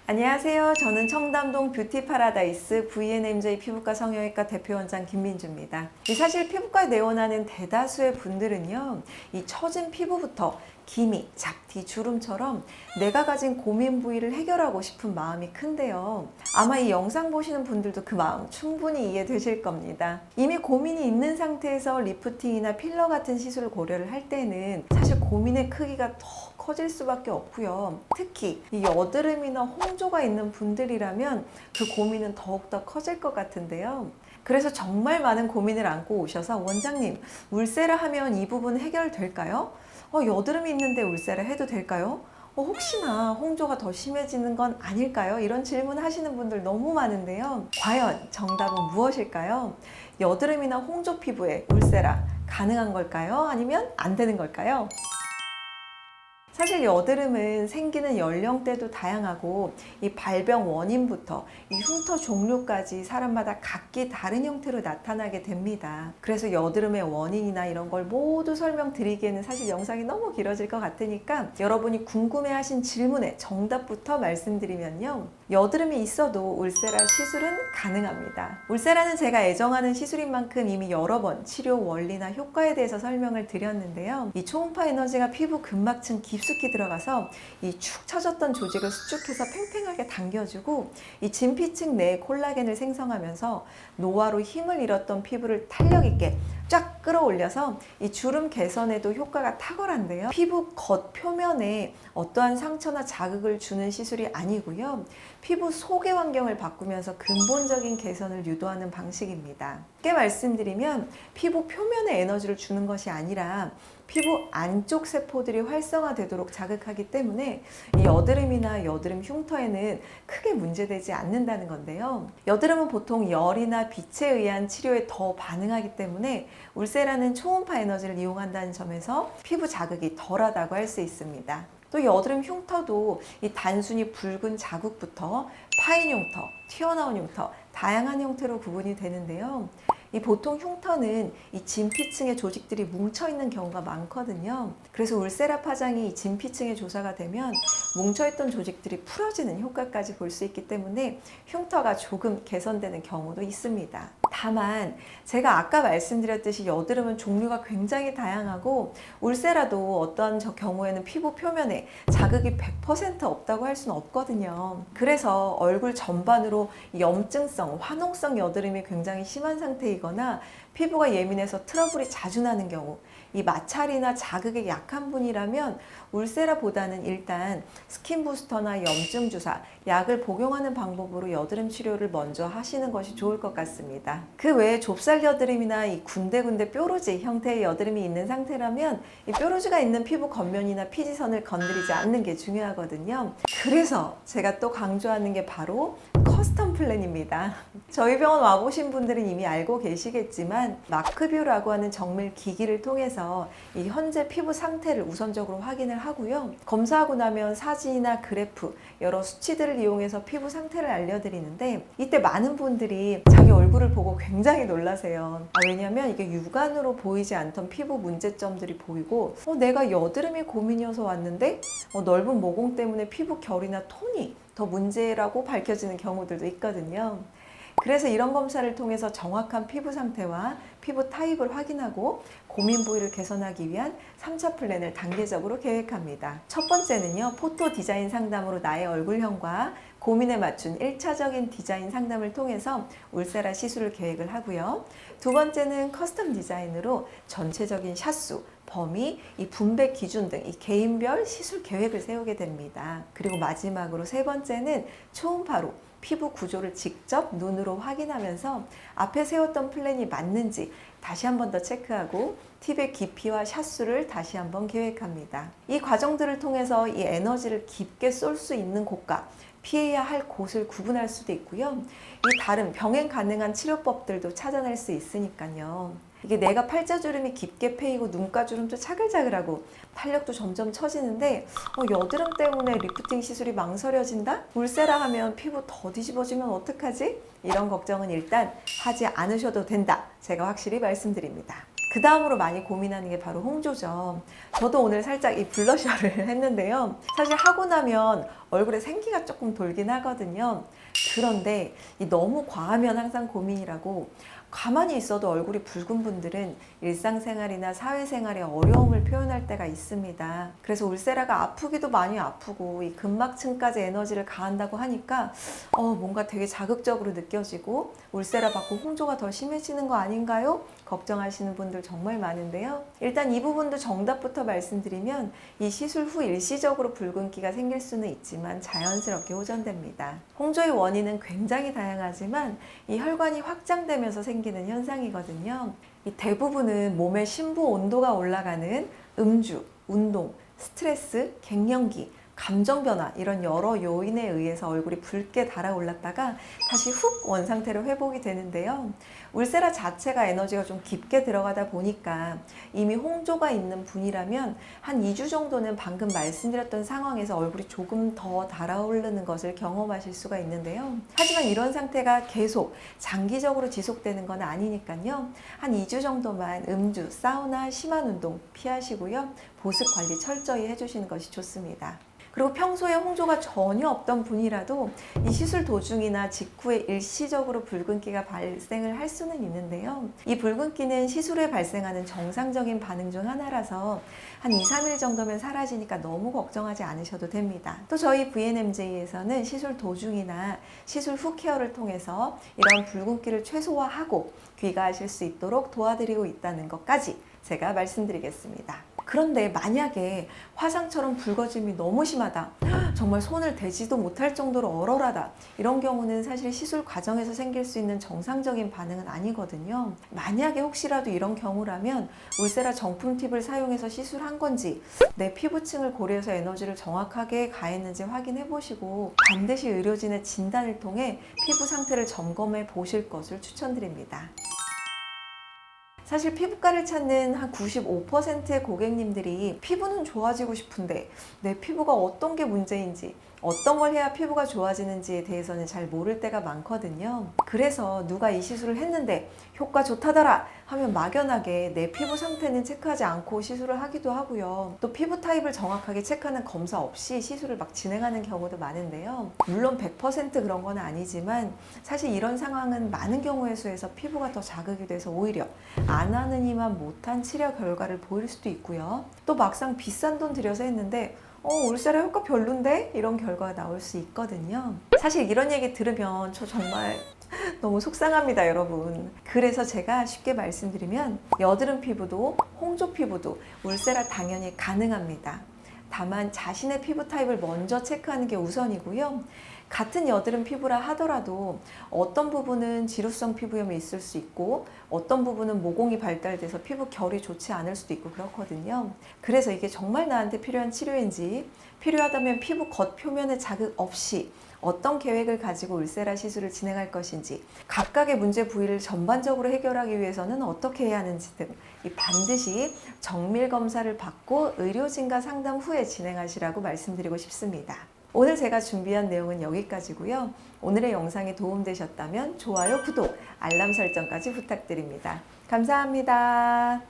안녕하세요. 저는 청담동 뷰티 파라다이스 VNMJ 피부과 성형외과 대표원장 김민주입니다. 사실 피부과에 내원하는 대다수의 분들은요, 이 처진 피부부터 기미, 잡티, 주름처럼 내가 가진 고민 부위를 해결하고 싶은 마음이 큰데요. 아마 이 영상 보시는 분들도 그 마음 충분히 이해되실 겁니다. 이미 고민이 있는 상태에서 리프팅이나 필러 같은 시술을 고려를 할 때는 사실 고민의 크기가 더 커질 수밖에 없고요. 특히 이 여드름이나 홍조가 있는 분들이라면 그 고민은 더욱더 커질 것 같은데요. 그래서 정말 많은 고민을 안고 오셔서 원장님, 울세라 하면 이 부분 해결될까요? 여드름이 있는데 울세라 해도 될까요? 혹시나 홍조가 더 심해지는 건 아닐까요? 이런 질문 하시는 분들 너무 많은데요. 과연 정답은 무엇일까요? 여드름이나 홍조 피부에 울세라 가능한 걸까요? 아니면 안 되는 걸까요? 사실 여드름은 생기는 연령대도 다양하고 이 발병 원인부터 이 흉터 종류까지 사람마다 각기 다른 형태로 나타나게 됩니다. 그래서 여드름의 원인이나 이런 걸 모두 설명드리기에는 사실 영상이 너무 길어질 것 같으니까 여러분이 궁금해하신 질문의 정답부터 말씀드리면요. 여드름이 있어도 울세라 시술은 가능합니다. 울세라는 제가 애정하는 시술인 만큼 이미 여러 번 치료 원리나 효과에 대해서 설명을 드렸는데요. 이 초음파 에너지가 피부 근막층 깊숙이 들어가서 이 축 처졌던 조직을 수축해서 팽팽하게 당겨주고 이 진피층 내에 콜라겐을 생성하면서 노화로 힘을 잃었던 피부를 탄력 있게 쫙 끌어올려서 이 주름 개선에도 효과가 탁월한데요. 피부 겉 표면에 어떠한 상처나 자극을 주는 시술이 아니고요. 피부 속의 환경을 바꾸면서 근본적인 개선을 유도하는 방식입니다. 쉽게 말씀드리면 피부 표면에 에너지를 주는 것이 아니라 피부 안쪽 세포들이 활성화되도록 자극하기 때문에 이 여드름이나 여드름 흉터에는 크게 문제되지 않는다는 건데요. 여드름은 보통 열이나 빛에 의한 치료에 더 반응하기 때문에 울세라는 초음파 에너지를 이용한다는 점에서 피부 자극이 덜하다고 할 수 있습니다. 또 여드름 흉터도 이 단순히 붉은 자국부터 파인 흉터, 튀어나온 흉터, 다양한 형태로 구분이 되는데요. 이 보통 흉터는 이 진피층의 조직들이 뭉쳐있는 경우가 많거든요. 그래서 울세라 파장이 이 진피층의 조사가 되면 뭉쳐있던 조직들이 풀어지는 효과까지 볼 수 있기 때문에 흉터가 조금 개선되는 경우도 있습니다. 다만 제가 아까 말씀드렸듯이 여드름은 종류가 굉장히 다양하고 울세라도 어떤 경우에는 피부 표면에 자극이 100% 없다고 할 수는 없거든요. 그래서 얼굴 전반으로 염증성, 화농성 여드름이 굉장히 심한 상태이거나 피부가 예민해서 트러블이 자주 나는 경우, 이 마찰이나 자극에 약한 분이라면 울세라보다는 일단 스킨 부스터나 염증 주사, 약을 복용하는 방법으로 여드름 치료를 먼저 하시는 것이 좋을 것 같습니다. 그 외에 좁쌀 여드름이나 이 군데군데 뾰루지 형태의 여드름이 있는 상태라면 이 뾰루지가 있는 피부 겉면이나 피지선을 건드리지 않는 게 중요하거든요. 그래서 제가 또 강조하는 게 바로 커스텀 플랜입니다. 저희 병원 와보신 분들은 이미 알고 계시겠지만 마크뷰라고 하는 정밀 기기를 통해서 이 현재 피부 상태를 우선적으로 확인을 하고요. 검사하고 나면 사진이나 그래프, 여러 수치들을 이용해서 피부 상태를 알려드리는데 이때 많은 분들이 자기 얼굴을 보고 굉장히 놀라세요. 왜냐면 이게 육안으로 보이지 않던 피부 문제점들이 보이고 내가 여드름이 고민이어서 왔는데 넓은 모공 때문에 피부 결이나 톤이 더 문제라고 밝혀지는 경우들도 있거든요. 그래서 이런 검사를 통해서 정확한 피부 상태와 피부 타입을 확인하고 고민 부위를 개선하기 위한 3차 플랜을 단계적으로 계획합니다. 첫 번째는요, 포토 디자인 상담으로 나의 얼굴형과 고민에 맞춘 1차적인 디자인 상담을 통해서 울세라 시술을 계획을 하고요. 두 번째는 커스텀 디자인으로 전체적인 샷수, 범위, 이 분배 기준 등 이 개인별 시술 계획을 세우게 됩니다. 그리고 마지막으로 세 번째는 초음파로 피부 구조를 직접 눈으로 확인하면서 앞에 세웠던 플랜이 맞는지 다시 한 번 더 체크하고 팁의 깊이와 샷수를 다시 한번 계획합니다. 이 과정들을 통해서 이 에너지를 깊게 쏠 수 있는 곳과 피해야 할 곳을 구분할 수도 있고요. 이 다른 병행 가능한 치료법들도 찾아낼 수 있으니까요. 이게 내가 팔자주름이 깊게 패이고 눈가주름도 차글차글하고 탄력도 점점 처지는데 여드름 때문에 리프팅 시술이 망설여진다? 울세라 하면 피부 더 뒤집어지면 어떡하지? 이런 걱정은 일단 하지 않으셔도 된다. 제가 확실히 말씀드립니다. 그 다음으로 많이 고민하는 게 바로 홍조죠. 저도 오늘 살짝 이 블러셔를 했는데요. 사실 하고 나면 얼굴에 생기가 조금 돌긴 하거든요. 그런데 이 너무 과하면 항상 고민이라고, 가만히 있어도 얼굴이 붉은 분들은 일상생활이나 사회생활에 어려움을 표현할 때가 있습니다. 그래서 울세라가 아프기도 많이 아프고 이 근막층까지 에너지를 가한다고 하니까 뭔가 되게 자극적으로 느껴지고 울세라 받고 홍조가 더 심해지는 거 아닌가요? 걱정하시는 분들 정말 많은데요. 일단 이 부분도 정답부터 말씀드리면, 이 시술 후 일시적으로 붉은기가 생길 수는 있지만 자연스럽게 호전됩니다. 홍조의 원인은 굉장히 다양하지만 이 혈관이 확장되면서 생기는 현상이거든요. 이 대부분은 몸의 심부 온도가 올라가는 음주, 운동, 스트레스, 갱년기, 감정 변화, 이런 여러 요인에 의해서 얼굴이 붉게 달아올랐다가 다시 훅 원상태로 회복이 되는데요. 울세라 자체가 에너지가 좀 깊게 들어가다 보니까 이미 홍조가 있는 분이라면 한 2주 정도는 방금 말씀드렸던 상황에서 얼굴이 조금 더 달아오르는 것을 경험하실 수가 있는데요. 하지만 이런 상태가 계속 장기적으로 지속되는 건 아니니까요. 한 2주 정도만 음주, 사우나, 심한 운동 피하시고요. 보습 관리 철저히 해주시는 것이 좋습니다. 그리고 평소에 홍조가 전혀 없던 분이라도 이 시술 도중이나 직후에 일시적으로 붉은기가 발생을 할 수는 있는데요. 이 붉은기는 시술에 발생하는 정상적인 반응 중 하나라서 한 2, 3일 정도면 사라지니까 너무 걱정하지 않으셔도 됩니다. 또 저희 VNMJ에서는 시술 도중이나 시술 후 케어를 통해서 이런 붉은기를 최소화하고 귀가하실 수 있도록 도와드리고 있다는 것까지 제가 말씀드리겠습니다. 그런데 만약에 화상처럼 붉어짐이 너무 심하다, 정말 손을 대지도 못할 정도로 얼얼하다, 이런 경우는 사실 시술 과정에서 생길 수 있는 정상적인 반응은 아니거든요. 만약에 혹시라도 이런 경우라면 울세라 정품 팁을 사용해서 시술한 건지, 내 피부층을 고려해서 에너지를 정확하게 가했는지 확인해 보시고 반드시 의료진의 진단을 통해 피부 상태를 점검해 보실 것을 추천드립니다. 사실 피부과를 찾는 한 95%의 고객님들이 피부는 좋아지고 싶은데 내 피부가 어떤 게 문제인지, 어떤 걸 해야 피부가 좋아지는지에 대해서는 잘 모를 때가 많거든요. 그래서 누가 이 시술을 했는데 효과 좋다더라 하면 막연하게 내 피부 상태는 체크하지 않고 시술을 하기도 하고요. 또 피부 타입을 정확하게 체크하는 검사 없이 시술을 막 진행하는 경우도 많은데요. 물론 100% 그런 건 아니지만 사실 이런 상황은 많은 경우의 수에서 피부가 더 자극이 돼서 오히려 안 하느니만 못한 치료 결과를 보일 수도 있고요. 또 막상 비싼 돈 들여서 했는데 울세라 효과 별론데? 이런 결과가 나올 수 있거든요. 사실 이런 얘기 들으면 저 정말 너무 속상합니다, 여러분. 그래서 제가 쉽게 말씀드리면 여드름 피부도 홍조 피부도 울세라 당연히 가능합니다. 다만 자신의 피부 타입을 먼저 체크하는 게 우선이고요. 같은 여드름 피부라 하더라도 어떤 부분은 지루성 피부염이 있을 수 있고 어떤 부분은 모공이 발달돼서 피부 결이 좋지 않을 수도 있고 그렇거든요. 그래서 이게 정말 나한테 필요한 치료인지, 필요하다면 피부 겉표면에 자극 없이 어떤 계획을 가지고 울세라 시술을 진행할 것인지, 각각의 문제 부위를 전반적으로 해결하기 위해서는 어떻게 해야 하는지 등 반드시 정밀 검사를 받고 의료진과 상담 후에 진행하시라고 말씀드리고 싶습니다. 오늘 제가 준비한 내용은 여기까지고요. 오늘의 영상이 도움되셨다면 좋아요, 구독, 알람 설정까지 부탁드립니다. 감사합니다.